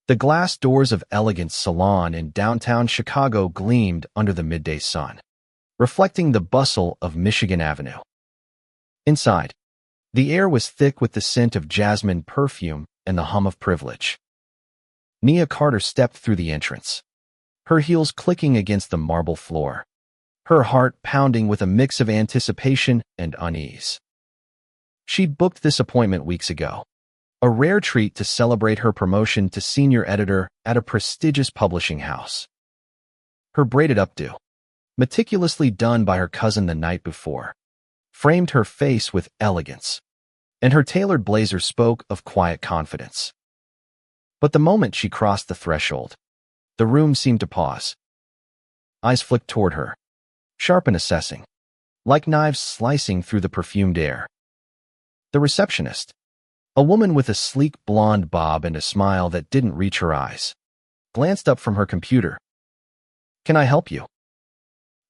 The glass doors of Elegant's Salon in downtown Chicago gleamed under the midday sun, reflecting the bustle of Michigan Avenue. Inside, the air was thick with the scent of jasmine perfume and the hum of privilege. Nia Carter stepped through the entrance, her heels clicking against the marble floor, her heart pounding with a mix of anticipation and unease. She'd booked this appointment weeks ago, a rare treat to celebrate her promotion to senior editor at a prestigious publishing house. Her braided updo, meticulously done by her cousin the night before, framed her face with elegance, and her tailored blazer spoke of quiet confidence. But the moment she crossed the threshold, the room seemed to pause. Eyes flicked toward her, sharp and assessing, like knives slicing through the perfumed air. The receptionist, a woman with a sleek blonde bob and a smile that didn't reach her eyes, glanced up from her computer. "Can I help you?"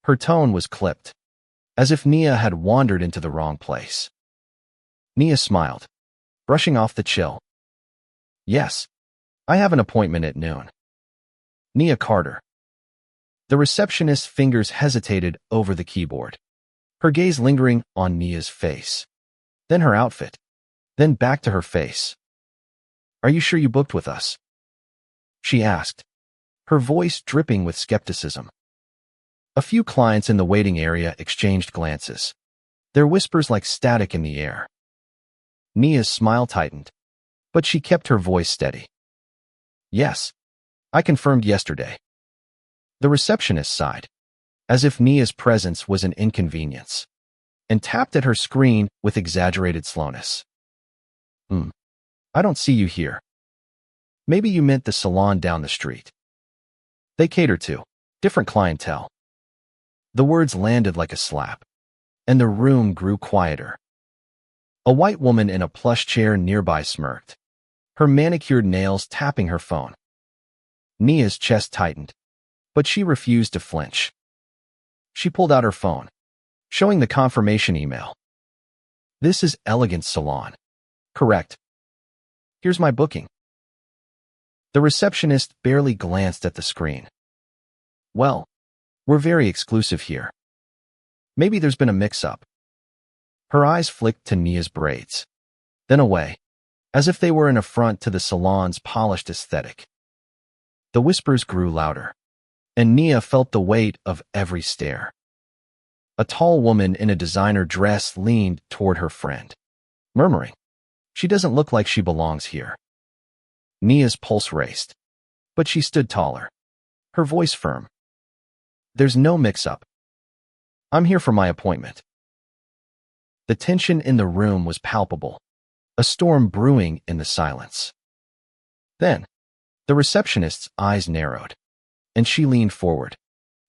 Her tone was clipped, as if Nia had wandered into the wrong place. Nia smiled, brushing off the chill. "Yes, I have an appointment at noon." Nia Carter. The receptionist's fingers hesitated over the keyboard, her gaze lingering on Nia's face, then her outfit, then back to her face. "Are you sure you booked with us?" she asked, her voice dripping with skepticism. A few clients in the waiting area exchanged glances, their whispers like static in the air. Nia's smile tightened, but she kept her voice steady. "Yes, I confirmed yesterday." The receptionist sighed, as if Nia's presence was an inconvenience, and tapped at her screen with exaggerated slowness. I don't see you here. Maybe you meant the salon down the street. They cater to different clientele." The words landed like a slap, and the room grew quieter. A white woman in a plush chair nearby smirked, her manicured nails tapping her phone. Nia's chest tightened, but she refused to flinch. She pulled out her phone, showing the confirmation email. "This is Elegant's Salon. Correct. Here's my booking." The receptionist barely glanced at the screen. "Well, we're very exclusive here. Maybe there's been a mix-up." Her eyes flicked to Nia's braids, then away, as if they were an affront to the salon's polished aesthetic. The whispers grew louder, and Nia felt the weight of every stare. A tall woman in a designer dress leaned toward her friend, murmuring, "She doesn't look like she belongs here." Nia's pulse raced, but she stood taller, her voice firm. "There's no mix-up. I'm here for my appointment." The tension in the room was palpable, a storm brewing in the silence. Then, the receptionist's eyes narrowed, and she leaned forward,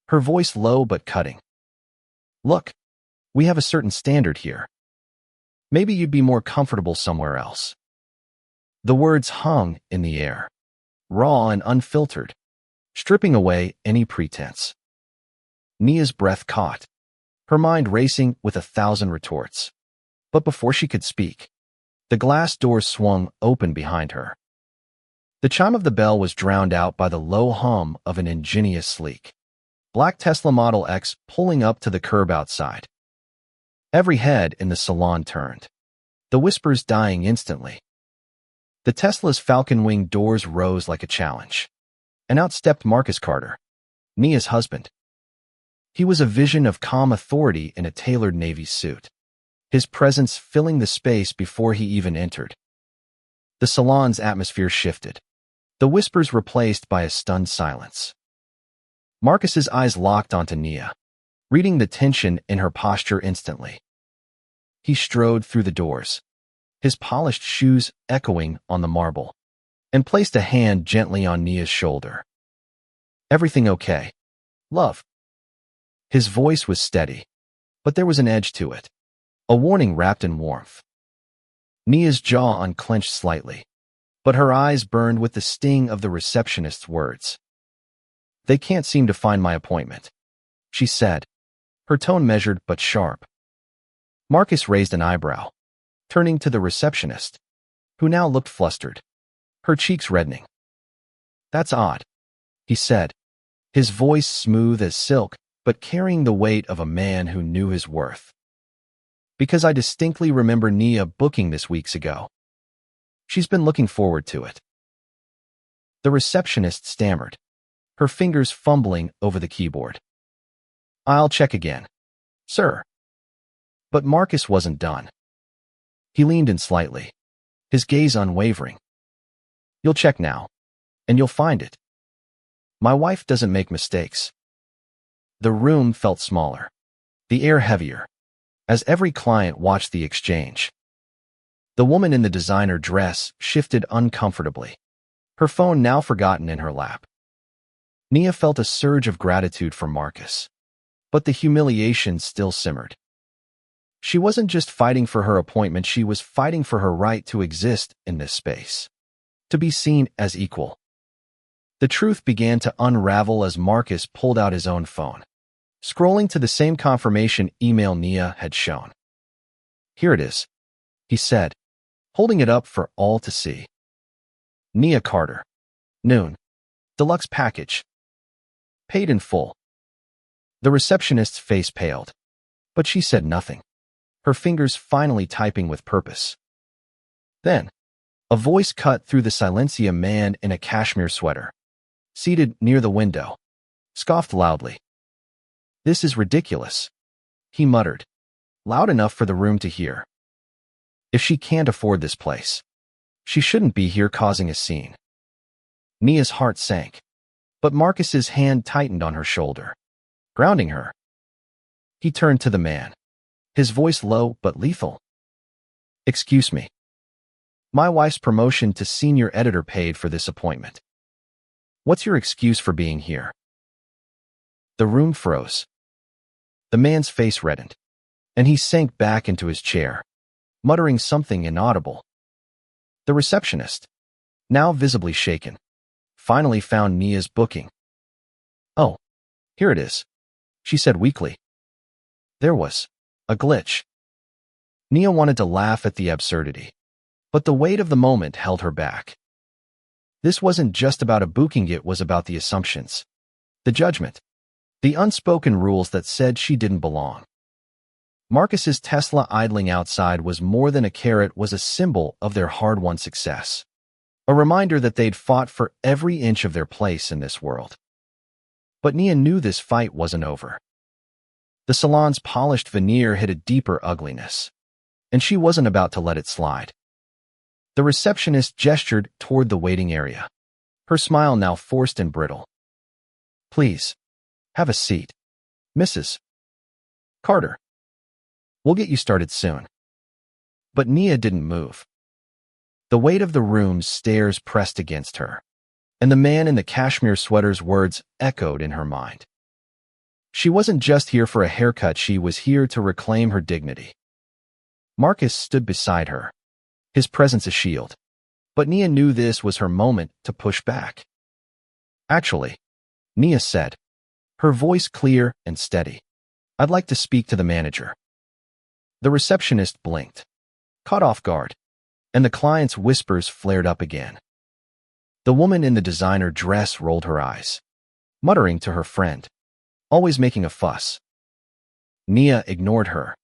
her voice low but cutting. "Look, we have a certain standard here. Maybe you'd be more comfortable somewhere else." The words hung in the air, raw and unfiltered, stripping away any pretense. Nia's breath caught, her mind racing with 1,000 retorts. But before she could speak, the glass doors swung open behind her. The chime of the bell was drowned out by the low hum of an ingenious sleek, black Tesla Model X pulling up to the curb outside. Every head in the salon turned, the whispers dying instantly. The Tesla's falcon-winged doors rose like a challenge, and out stepped Marcus Carter, Nia's husband. He was a vision of calm authority in a tailored navy suit, his presence filling the space before he even entered. The salon's atmosphere shifted, the whispers replaced by a stunned silence. Marcus's eyes locked onto Nia, reading the tension in her posture instantly. He strode through the doors, his polished shoes echoing on the marble, and placed a hand gently on Nia's shoulder. "Everything okay, love?" His voice was steady, but there was an edge to it, a warning wrapped in warmth. Nia's jaw unclenched slightly, but her eyes burned with the sting of the receptionist's words. "They can't seem to find my appointment," she said, her tone measured but sharp. Marcus raised an eyebrow, turning to the receptionist, who now looked flustered, her cheeks reddening. That's odd, he said, his voice smooth as silk, but carrying the weight of a man who knew his worth. Because I distinctly remember Nia booking this weeks ago. She's been looking forward to it. The receptionist stammered, her fingers fumbling over the keyboard. I'll check again, sir. But Marcus wasn't done. He leaned in slightly, his gaze unwavering. You'll check now, and you'll find it. My wife doesn't make mistakes. The room felt smaller, the air heavier, as every client watched the exchange. The woman in the designer dress shifted uncomfortably, her phone now forgotten in her lap. Nia felt a surge of gratitude for Marcus, but the humiliation still simmered. She wasn't just fighting for her appointment, she was fighting for her right to exist in this space, to be seen as equal. The truth began to unravel as Marcus pulled out his own phone, scrolling to the same confirmation email Nia had shown. Here it is, he said, holding it up for all to see. Nia Carter, noon, deluxe package. Paid in full. The receptionist's face paled, but she said nothing, her fingers finally typing with purpose. Then, a voice cut through the silence. A man in a cashmere sweater, seated near the window, scoffed loudly. This is ridiculous, he muttered, loud enough for the room to hear. If she can't afford this place, she shouldn't be here causing a scene. Nia's heart sank, but Marcus's hand tightened on her shoulder, grounding her. He turned to the man, his voice low but lethal. Excuse me. My wife's promotion to senior editor paid for this appointment. What's your excuse for being here? The room froze. The man's face reddened, and he sank back into his chair, muttering something inaudible. The receptionist, now visibly shaken, finally found Nia's booking. Oh, here it is, she said weakly. There was a glitch. Nia wanted to laugh at the absurdity, but the weight of the moment held her back. This wasn't just about a booking, it was about the assumptions, the judgment, the unspoken rules that said she didn't belong. Marcus's Tesla idling outside was more than a carrot, was a symbol of their hard-won success, a reminder that they'd fought for every inch of their place in this world. But Nia knew this fight wasn't over. The salon's polished veneer hid a deeper ugliness, and she wasn't about to let it slide. The receptionist gestured toward the waiting area, her smile now forced and brittle. Please, have a seat, Mrs. Carter. We'll get you started soon. But Nia didn't move. The weight of the room's stares pressed against her, and the man in the cashmere sweater's words echoed in her mind. She wasn't just here for a haircut, she was here to reclaim her dignity. Marcus stood beside her, his presence a shield, but Nia knew this was her moment to push back. Actually, Nia said, her voice clear and steady, I'd like to speak to the manager. The receptionist blinked, caught off guard, and the client's whispers flared up again. The woman in the designer dress rolled her eyes, muttering to her friend, always making a fuss. Nia ignored her,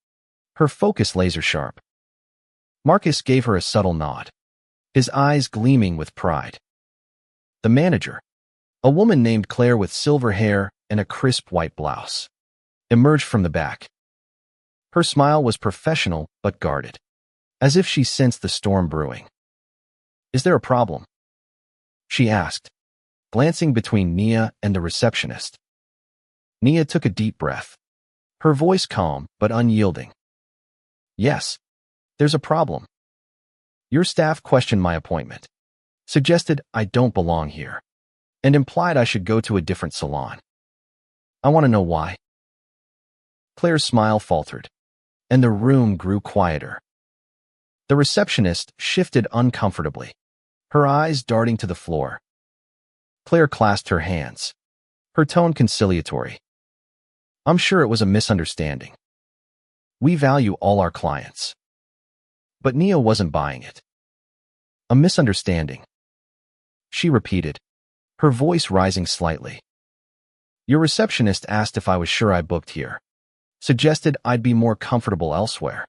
her focus laser-sharp. Marcus gave her a subtle nod, his eyes gleaming with pride. The manager, a woman named Claire with silver hair and a crisp white blouse, emerged from the back. Her smile was professional but guarded, as if she sensed the storm brewing. Is there a problem? She asked, glancing between Nia and the receptionist. Nia took a deep breath, her voice calm but unyielding. Yes, there's a problem. Your staff questioned my appointment, suggested I don't belong here, and implied I should go to a different salon. I want to know why. Claire's smile faltered, and the room grew quieter. The receptionist shifted uncomfortably, her eyes darting to the floor. Claire clasped her hands, her tone conciliatory. I'm sure it was a misunderstanding. We value all our clients. But Nia wasn't buying it. A misunderstanding, she repeated, her voice rising slightly. Your receptionist asked if I was sure I booked here. Suggested I'd be more comfortable elsewhere.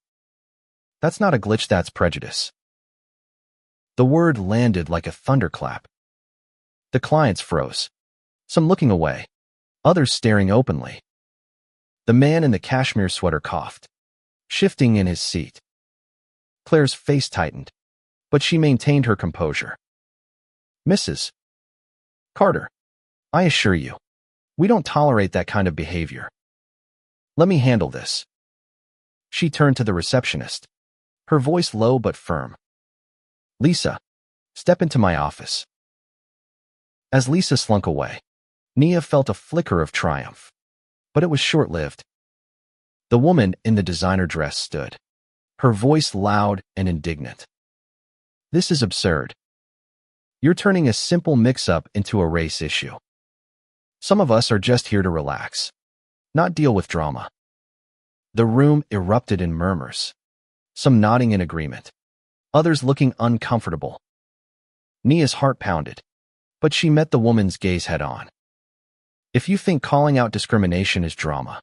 That's not a glitch, that's prejudice. The word landed like a thunderclap. The clients froze, some looking away, others staring openly. The man in the cashmere sweater coughed, shifting in his seat. Claire's face tightened, but she maintained her composure. Mrs. Carter, I assure you, we don't tolerate that kind of behavior. Let me handle this. She turned to the receptionist, her voice low but firm. Lisa, step into my office. As Lisa slunk away, Nia felt a flicker of triumph, but it was short-lived. The woman in the designer dress stood, her voice loud and indignant. This is absurd. You're turning a simple mix-up into a race issue. Some of us are just here to relax, not deal with drama. The room erupted in murmurs, some nodding in agreement, others looking uncomfortable. Nia's heart pounded, but she met the woman's gaze head-on. If you think calling out discrimination is drama,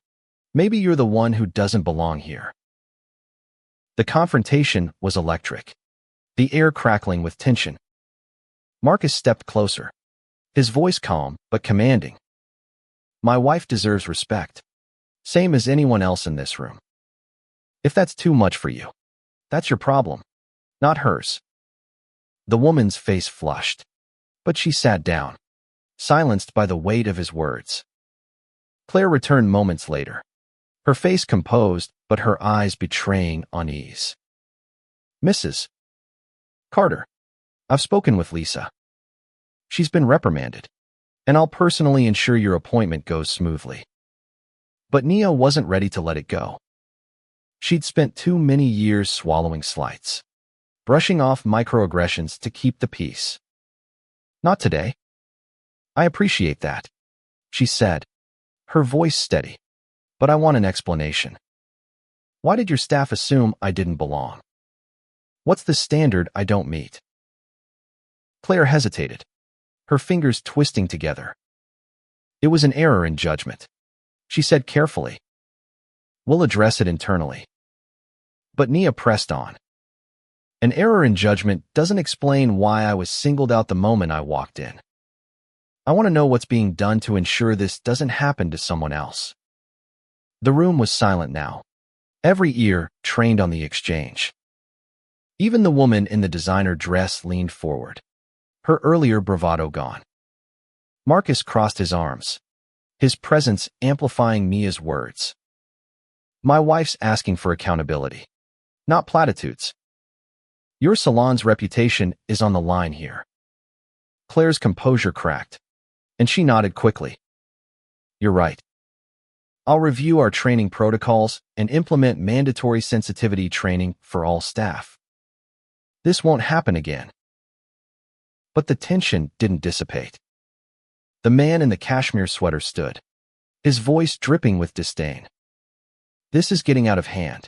maybe you're the one who doesn't belong here. The confrontation was electric, the air crackling with tension. Marcus stepped closer, his voice calm but commanding. My wife deserves respect, same as anyone else in this room. If that's too much for you, that's your problem, not hers. The woman's face flushed, but she sat down, silenced by the weight of his words. Claire returned moments later, her face composed but her eyes betraying unease. Mrs. Carter, I've spoken with Lisa. She's been reprimanded, and I'll personally ensure your appointment goes smoothly. But Nia wasn't ready to let it go. She'd spent too many years swallowing slights, brushing off microaggressions to keep the peace. Not today. I appreciate that, she said, her voice steady, but I want an explanation. Why did your staff assume I didn't belong? What's the standard I don't meet? Claire hesitated, her fingers twisting together. It was an error in judgment, she said carefully. We'll address it internally. But Nia pressed on. An error in judgment doesn't explain why I was singled out the moment I walked in. I want to know what's being done to ensure this doesn't happen to someone else. The room was silent now, every ear trained on the exchange. Even the woman in the designer dress leaned forward, her earlier bravado gone. Marcus crossed his arms, his presence amplifying Nia's words. My wife's asking for accountability, not platitudes. Your salon's reputation is on the line here. Claire's composure cracked, and she nodded quickly. You're right. I'll review our training protocols and implement mandatory sensitivity training for all staff. This won't happen again. But the tension didn't dissipate. The man in the cashmere sweater stood, his voice dripping with disdain. This is getting out of hand.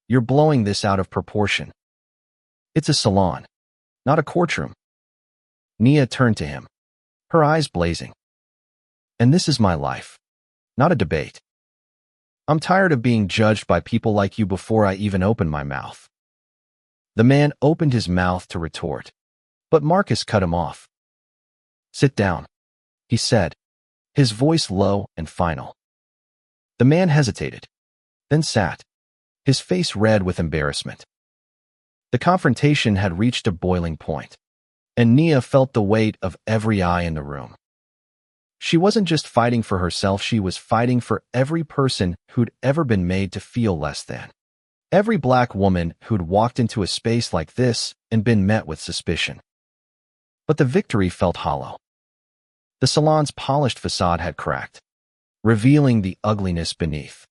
You're blowing this out of proportion. It's a salon, not a courtroom. Nia turned to him, her eyes blazing. And this is my life, not a debate. I'm tired of being judged by people like you before I even open my mouth. The man opened his mouth to retort, but Marcus cut him off. Sit down, he said, his voice low and final. The man hesitated, then sat, his face red with embarrassment. The confrontation had reached a boiling point, and Nia felt the weight of every eye in the room. She wasn't just fighting for herself, she was fighting for every person who'd ever been made to feel less than. Every black woman who'd walked into a space like this and been met with suspicion. But the victory felt hollow. The salon's polished facade had cracked, revealing the ugliness beneath,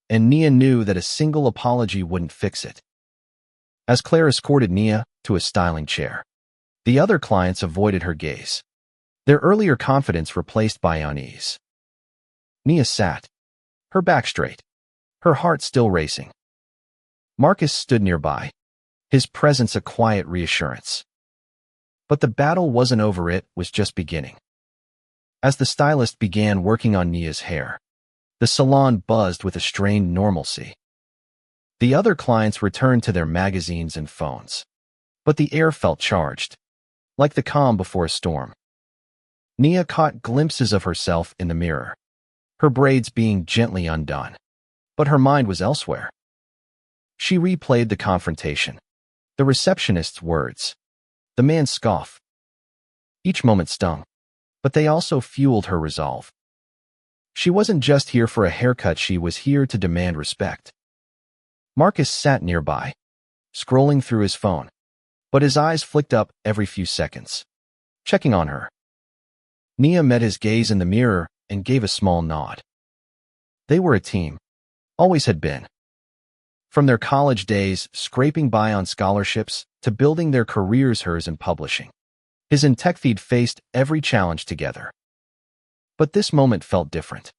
and Nia knew that a single apology wouldn't fix it. As Claire escorted Nia to a styling chair, the other clients avoided her gaze, their earlier confidence replaced by unease. Nia sat, her back straight, her heart still racing. Marcus stood nearby, his presence a quiet reassurance. But the battle wasn't over, it was just beginning. As the stylist began working on Nia's hair, the salon buzzed with a strained normalcy. The other clients returned to their magazines and phones. But the air felt charged, like the calm before a storm. Nia caught glimpses of herself in the mirror, her braids being gently undone. But her mind was elsewhere. She replayed the confrontation, the receptionist's words, the man's scoff. Each moment stung, but they also fueled her resolve. She wasn't just here for a haircut, she was here to demand respect. Marcus sat nearby, scrolling through his phone, but his eyes flicked up every few seconds, checking on her. Nia met his gaze in the mirror and gave a small nod. They were a team, always had been. From their college days, scraping by on scholarships, to building their careers, hers in publishing. His and TechFeed faced every challenge together. But this moment felt different.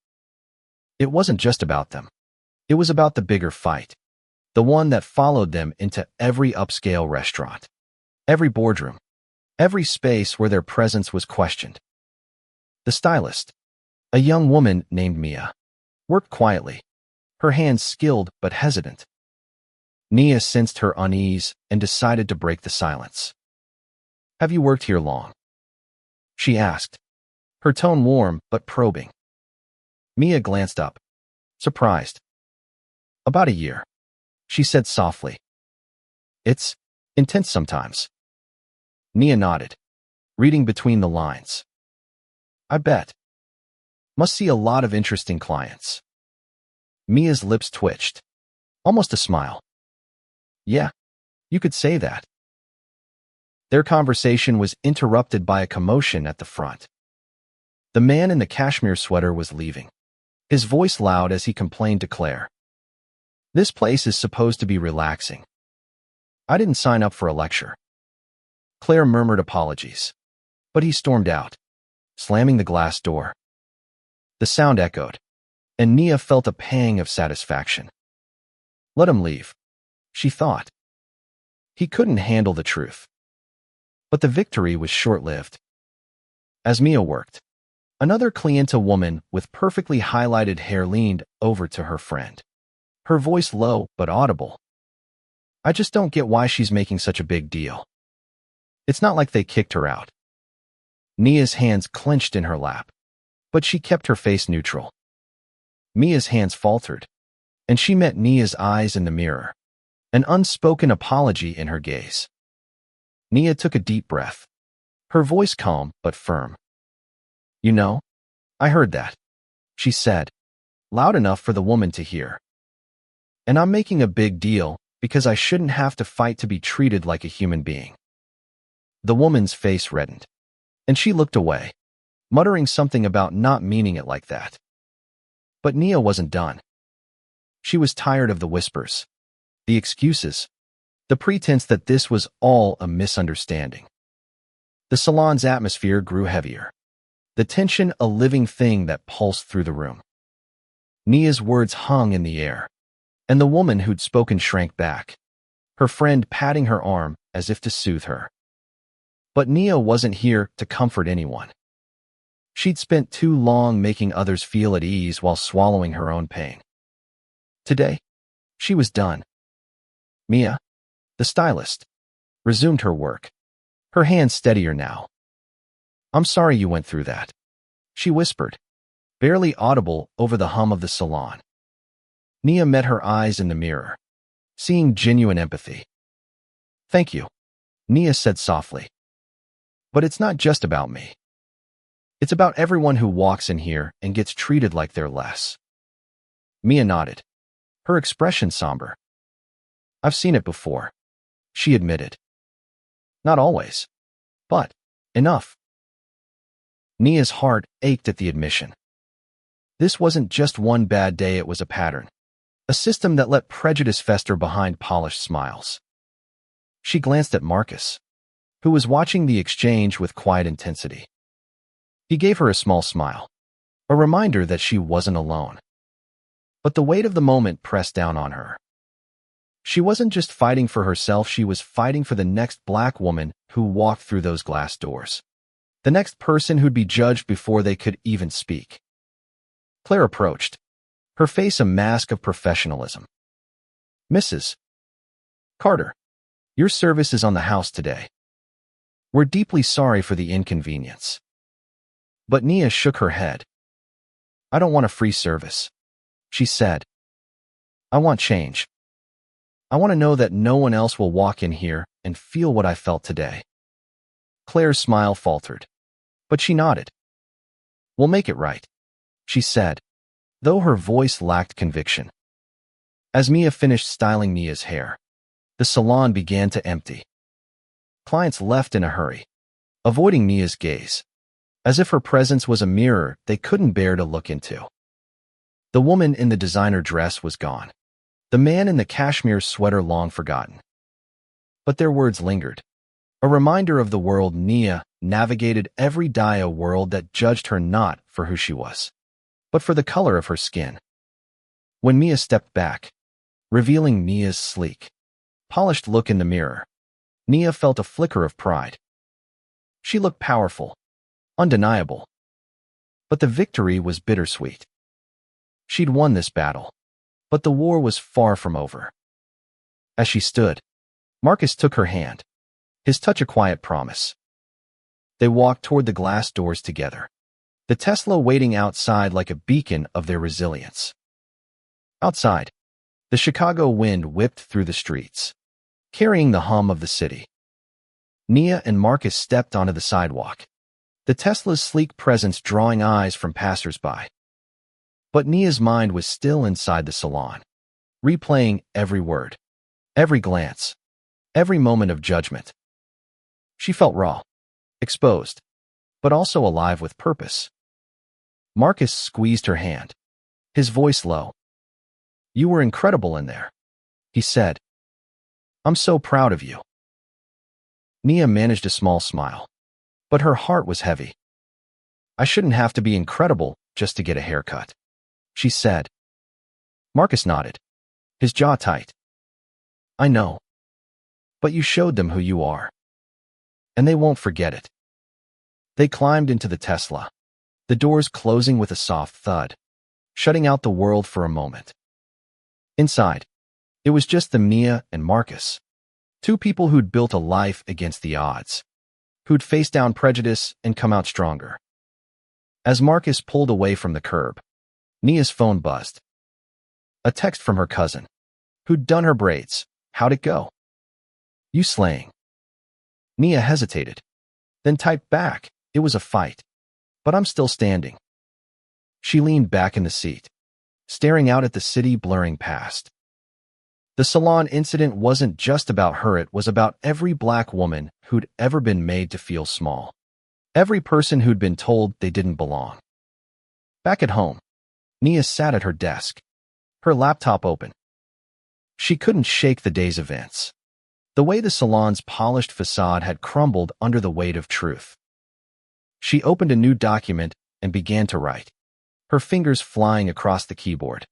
It wasn't just about them. It was about the bigger fight, the one that followed them into every upscale restaurant, every boardroom, every space where their presence was questioned. The stylist, a young woman named Mia, worked quietly, her hands skilled but hesitant. Nia sensed her unease and decided to break the silence. "Have you worked here long?" she asked, her tone warm but probing. Mia glanced up, surprised. "About a year," she said softly. "It's intense sometimes." Nia nodded, reading between the lines. "I bet. Must see a lot of interesting clients." Mia's lips twitched, almost a smile. "Yeah, you could say that." Their conversation was interrupted by a commotion at the front. The man in the cashmere sweater was leaving, his voice loud as he complained to Claire. "This place is supposed to be relaxing. I didn't sign up for a lecture." Claire murmured apologies, but he stormed out, slamming the glass door. The sound echoed, and Nia felt a pang of satisfaction. Let him leave, she thought. He couldn't handle the truth. But the victory was short-lived. As Mia worked, another client, a woman with perfectly highlighted hair, leaned over to her friend, her voice low but audible. "I just don't get why she's making such a big deal. It's not like they kicked her out." Nia's hands clenched in her lap, but she kept her face neutral. Mia's hands faltered, and she met Nia's eyes in the mirror, an unspoken apology in her gaze. Nia took a deep breath, her voice calm but firm. "You know, I heard that," she said, loud enough for the woman to hear. "And I'm making a big deal because I shouldn't have to fight to be treated like a human being." The woman's face reddened, and she looked away, muttering something about not meaning it like that. But Nia wasn't done. She was tired of the whispers, the excuses, the pretense that this was all a misunderstanding. The salon's atmosphere grew heavier, the tension a living thing that pulsed through the room. Nia's words hung in the air, and the woman who'd spoken shrank back, her friend patting her arm as if to soothe her. But Nia wasn't here to comfort anyone. She'd spent too long making others feel at ease while swallowing her own pain. Today, she was done. Mia, the stylist, resumed her work, her hands steadier now. "I'm sorry you went through that," she whispered, barely audible over the hum of the salon. Nia met her eyes in the mirror, seeing genuine empathy. "Thank you," Nia said softly. "But it's not just about me. It's about everyone who walks in here and gets treated like they're less." Mia nodded, her expression somber. "I've seen it before," she admitted. "Not always, but enough." Nia's heart ached at the admission. This wasn't just one bad day, it was a pattern, a system that let prejudice fester behind polished smiles. She glanced at Marcus, who was watching the exchange with quiet intensity. He gave her a small smile, a reminder that she wasn't alone. But the weight of the moment pressed down on her. She wasn't just fighting for herself, she was fighting for the next black woman who walked through those glass doors. The next person who'd be judged before they could even speak. Claire approached, her face a mask of professionalism. "Mrs. Carter, your service is on the house today. We're deeply sorry for the inconvenience." But Nia shook her head. "I don't want a free service," she said. "I want change. I want to know that no one else will walk in here and feel what I felt today." Claire's smile faltered, but she nodded. "We'll make it right," she said, though her voice lacked conviction. As Mia finished styling Nia's hair, the salon began to empty. Clients left in a hurry, avoiding Nia's gaze, as if her presence was a mirror they couldn't bear to look into. The woman in the designer dress was gone, the man in the cashmere sweater long forgotten. But their words lingered, a reminder of the world Nia navigated, every day, a world that judged her not for who she was, but for the color of her skin. When Mia stepped back, revealing Nia's sleek, polished look in the mirror, Nia felt a flicker of pride. She looked powerful, undeniable. But the victory was bittersweet. She'd won this battle, but the war was far from over. As she stood, Marcus took her hand, his touch a quiet promise. They walked toward the glass doors together, the Tesla waiting outside like a beacon of their resilience. Outside, the Chicago wind whipped through the streets, carrying the hum of the city. Nia and Marcus stepped onto the sidewalk, the Tesla's sleek presence drawing eyes from passers-by. But Nia's mind was still inside the salon, replaying every word, every glance, every moment of judgment. She felt raw, exposed, but also alive with purpose. Marcus squeezed her hand, his voice low. "You were incredible in there," he said. "I'm so proud of you." Nia managed a small smile, but her heart was heavy. "I shouldn't have to be incredible just to get a haircut," she said. Marcus nodded, his jaw tight. "I know. But you showed them who you are. And they won't forget it." They climbed into the Tesla, the doors closing with a soft thud, shutting out the world for a moment. Inside, it was just them, Nia and Marcus, two people who'd built a life against the odds, who'd faced down prejudice and come out stronger. As Marcus pulled away from the curb, Nia's phone buzzed. A text from her cousin, who'd done her braids. "How'd it go?" "You slaying." Nia hesitated, then typed back, "It was a fight, but I'm still standing." She leaned back in the seat, staring out at the city blurring past. The salon incident wasn't just about her, it was about every black woman who'd ever been made to feel small, every person who'd been told they didn't belong. Back at home, Nia sat at her desk, her laptop open. She couldn't shake the day's events, the way the salon's polished facade had crumbled under the weight of truth. She opened a new document and began to write, her fingers flying across the keyboard.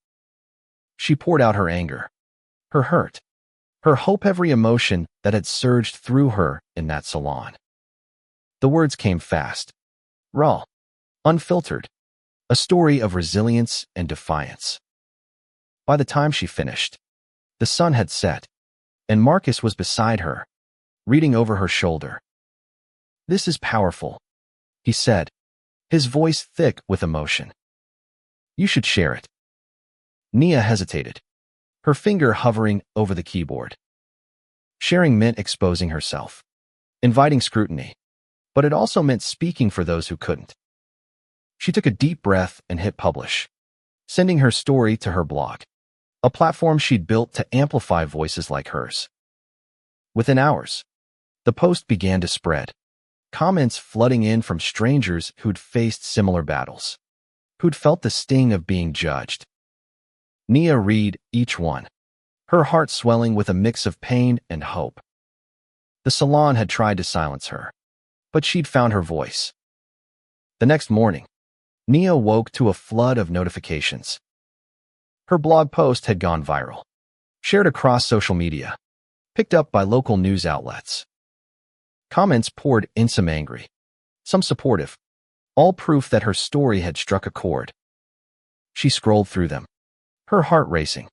She poured out her anger, her hurt, her hope, every emotion that had surged through her in that salon. The words came fast, raw, unfiltered, a story of resilience and defiance. By the time she finished, the sun had set, and Marcus was beside her, reading over her shoulder. "This is powerful," he said, his voice thick with emotion. "You should share it." Nia hesitated, her finger hovering over the keyboard. Sharing meant exposing herself, inviting scrutiny, but it also meant speaking for those who couldn't. She took a deep breath and hit publish, sending her story to her blog, a platform she'd built to amplify voices like hers. Within hours, the post began to spread, comments flooding in from strangers who'd faced similar battles, who'd felt the sting of being judged. Nia read each one, her heart swelling with a mix of pain and hope. The salon had tried to silence her, but she'd found her voice. The next morning, Nia woke to a flood of notifications. Her blog post had gone viral, shared across social media, picked up by local news outlets. Comments poured in, some angry, some supportive, all proof that her story had struck a chord. She scrolled through them, her heart racing.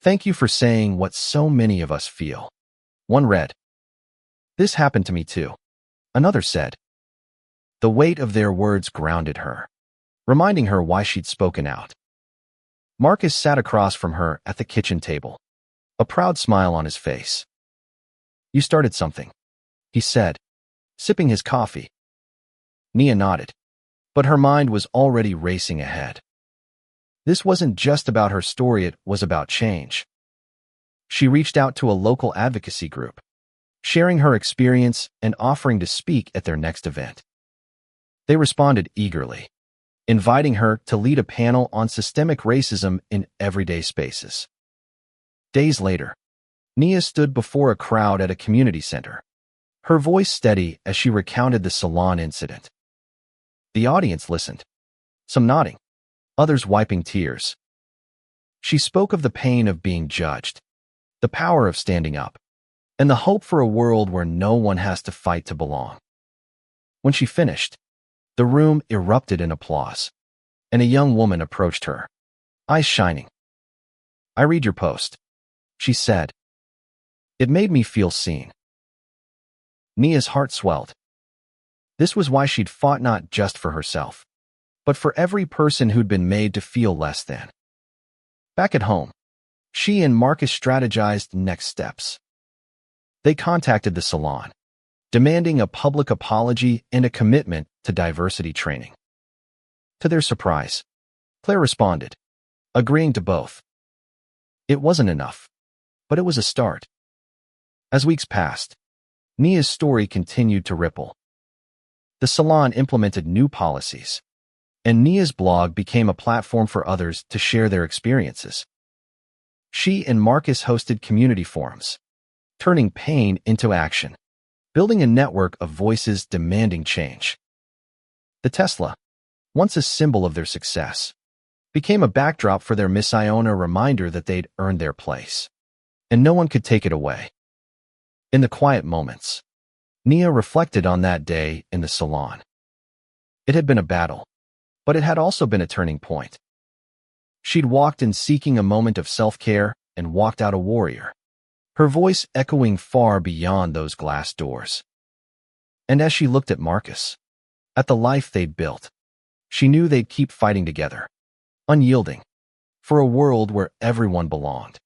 "Thank you for saying what so many of us feel." One read, "This happened to me too." Another said. The weight of their words grounded her, reminding her why she'd spoken out. Marcus sat across from her at the kitchen table, a proud smile on his face. "You started something," he said, sipping his coffee. Nia nodded, but her mind was already racing ahead. This wasn't just about her story, it was about change. She reached out to a local advocacy group, sharing her experience and offering to speak at their next event. They responded eagerly, inviting her to lead a panel on systemic racism in everyday spaces. Days later, Nia stood before a crowd at a community center, her voice steady as she recounted the Salon incident. The audience listened, some nodding, others wiping tears. She spoke of the pain of being judged, the power of standing up, and the hope for a world where no one has to fight to belong. When she finished, the room erupted in applause, and a young woman approached her, eyes shining. "I read your post," she said. "It made me feel seen." Nia's heart swelled. This was why she'd fought, not just for herself, but for every person who'd been made to feel less than. Back at home, she and Marcus strategized next steps. They contacted the Salon, demanding a public apology and a commitment to diversity training. To their surprise, Claire responded, agreeing to both. It wasn't enough, but it was a start. As weeks passed, Nia's story continued to ripple. The Salon implemented new policies, and Nia's blog became a platform for others to share their experiences. She and Marcus hosted community forums, turning pain into action, building a network of voices demanding change. The Tesla, once a symbol of their success, became a backdrop for their Miss Iona, reminder that they'd earned their place, and no one could take it away. In the quiet moments, Nia reflected on that day in the Salon. It had been a battle, but it had also been a turning point. She'd walked in seeking a moment of self-care and walked out a warrior, her voice echoing far beyond those glass doors. And as she looked at Marcus, at the life they'd built, she knew they'd keep fighting together, unyielding, for a world where everyone belonged.